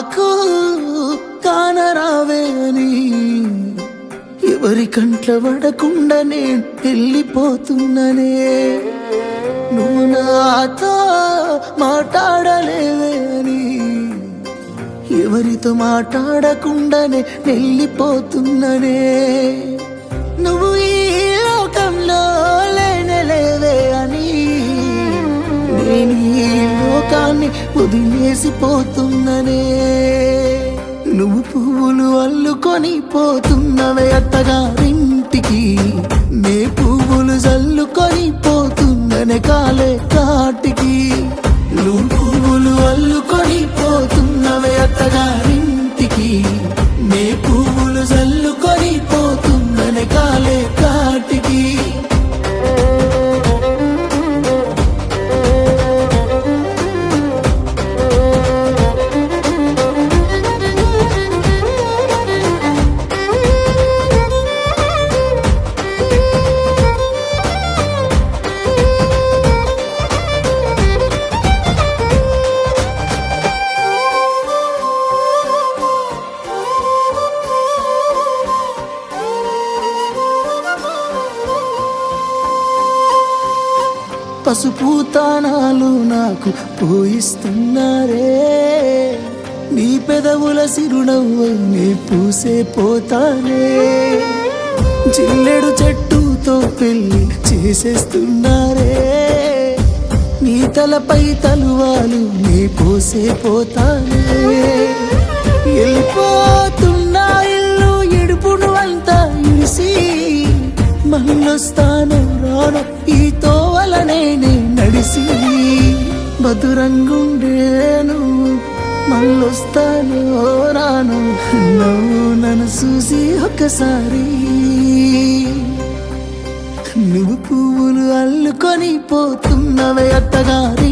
నాకు కానరావే అని ఎవరి కంట్ల పడకుండా నేను వెళ్ళిపోతున్ననే నువ్వు నాతో మాట్లాడలేవే అని ఎవరితో మాట్లాడకుండానే వెళ్ళిపోతున్ననే నువ్వు ఈ లోకంలో లేనలేవే అని నేను ఈ లోకాన్ని వదిలేసిపోతున్ననే నువ్వు పువ్వులు అల్లుకొని పోతున్నవే అత్తగారింటికి నే పువ్వులు జల్లుకొని పోతున్ననే కాలే కాటికి నువ్వు పువ్వులు అల్లుకొని పోతున్నవే అత్తగారింటికి నే పువ్వులు జల్లుకొని పోతున్ననే కాలే కాటికి పసుపు తానాలు నాకు పోయిస్తున్నారే నీ పెదవుల సిరునవ్వై నీ పూసే పోతానే జిల్లెడు చెట్టుతో పెళ్లి చేసేస్తున్నారే నీ తలపై తలువాలు నీ పోసే పోతానే వెళ్ళిపోతున్నా ఇల్లు ఎడుపును అంతా ఇడిసి మళ్ళొస్తాను రాను ఈ తోవలనే నడిసి మధురంగుండేను మళ్ళొస్తాను రాను నువ్వు నన్ను చూసి ఒకసారి నువ్వు పువ్వులు అల్లుకొని పోతున్నవే అత్తగారి